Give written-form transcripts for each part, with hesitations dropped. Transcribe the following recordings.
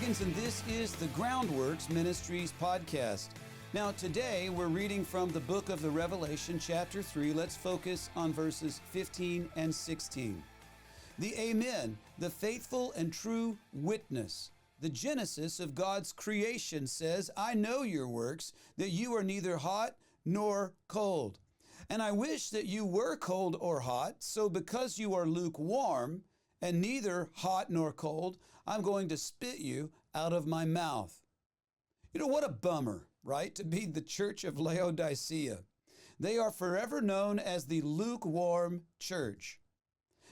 Wiggins, and this is the Groundworks Ministries podcast. Now, today we're reading from the book of the Revelation, chapter 3. Let's focus on verses 15 and 16. The Amen, the faithful and true witness, the genesis of God's creation says, I know your works, that you are neither hot nor cold. And I wish that you were cold or hot, so because you are lukewarm and neither hot nor cold, I'm going to spit you out of my mouth. You know, what a bummer, right? To be the church of Laodicea. They are forever known as the lukewarm church.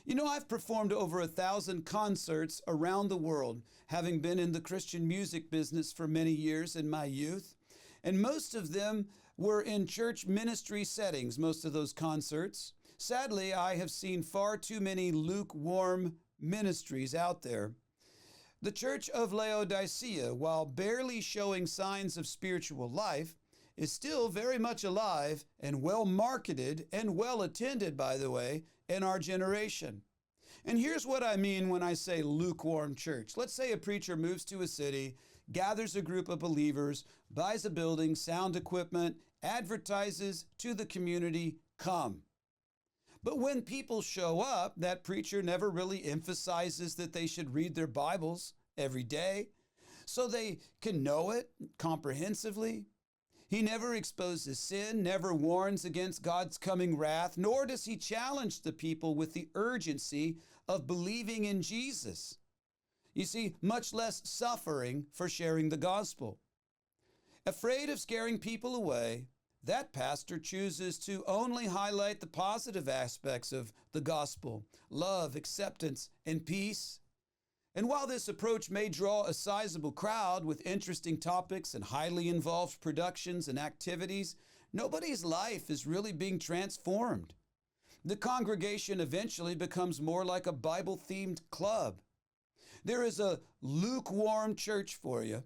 You know, I've performed over 1,000 concerts around the world, having been in the Christian music business for many years in my youth. And most of them were in church ministry settings, most of those concerts. Sadly, I have seen far too many lukewarm ministries out there. The church of Laodicea, while barely showing signs of spiritual life, is still very much alive and well marketed and well attended, by the way, in our generation. And here's what I mean when I say lukewarm church. Let's say a preacher moves to a city, gathers a group of believers, buys a building, sound equipment, advertises to the community, come. But when people show up, that preacher never really emphasizes that they should read their Bibles every day so they can know it comprehensively. He never exposes sin, never warns against God's coming wrath, nor does he challenge the people with the urgency of believing in Jesus. You see, much less suffering for sharing the gospel. Afraid of scaring people away, that pastor chooses to only highlight the positive aspects of the gospel, love, acceptance, and peace. And while this approach may draw a sizable crowd with interesting topics and highly involved productions and activities, nobody's life is really being transformed. The congregation eventually becomes more like a Bible-themed club. There is a lukewarm church for you.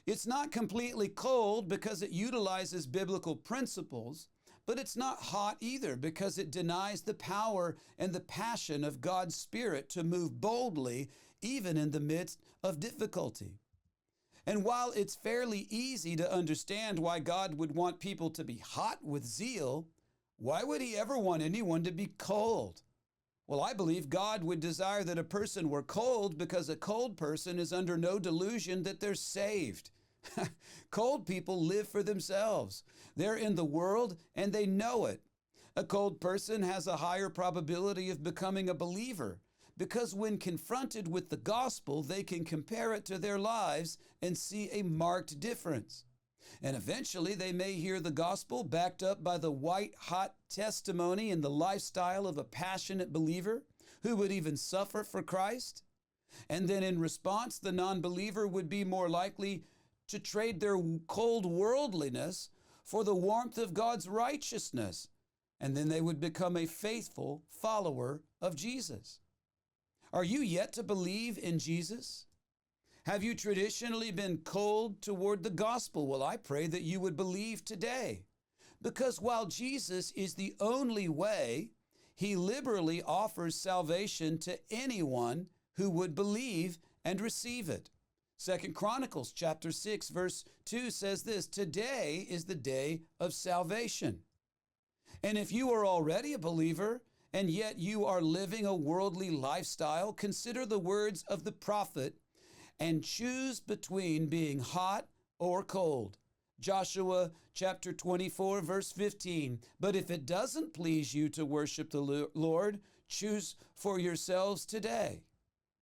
It's not completely cold because it utilizes biblical principles, but it's not hot either because it denies the power and the passion of God's Spirit to move boldly even in the midst of difficulty. And while it's fairly easy to understand why God would want people to be hot with zeal, why would he ever want anyone to be cold? Well, I believe God would desire that a person were cold because a cold person is under no delusion that they're saved. Cold people live for themselves. They're in the world and they know it. A cold person has a higher probability of becoming a believer because when confronted with the gospel, they can compare it to their lives and see a marked difference. And eventually they may hear the gospel backed up by the white-hot testimony and the lifestyle of a passionate believer who would even suffer for Christ. And then in response, the non-believer would be more likely to trade their cold worldliness for the warmth of God's righteousness. And then they would become a faithful follower of Jesus. Are you yet to believe in Jesus? Have you traditionally been cold toward the gospel? Well, I pray that you would believe today. Because while Jesus is the only way, he liberally offers salvation to anyone who would believe and receive it. 2 Chronicles chapter 6 verse 2 says this, today is the day of salvation. And if you are already a believer and yet you are living a worldly lifestyle, consider the words of the prophet and choose between being hot or cold. Joshua chapter 24 verse 15, but if it doesn't please you to worship the Lord, choose for yourselves today.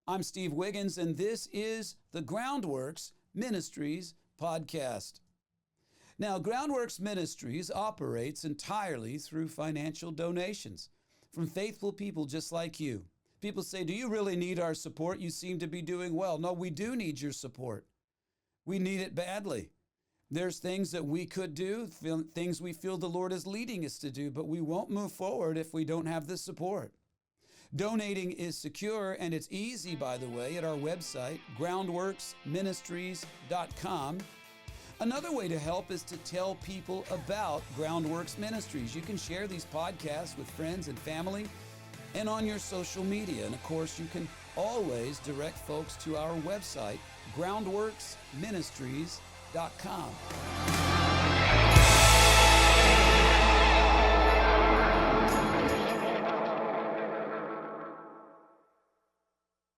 I'm Steve Wiggins, and this is the Groundworks Ministries podcast. Now, Groundworks Ministries operates entirely through financial donations from faithful people just like you. People say, do you really need our support? You seem to be doing well. No, we do need your support. We need it badly. There's things that we could do, things we feel the Lord is leading us to do, but we won't move forward if we don't have the support. Donating is secure and it's easy, by the way, at our website, groundworksministries.com. Another way to help is to tell people about Groundworks Ministries. You can share these podcasts with friends and family. and on your social media. And of course, you can always direct folks to our website, groundworksministries.com.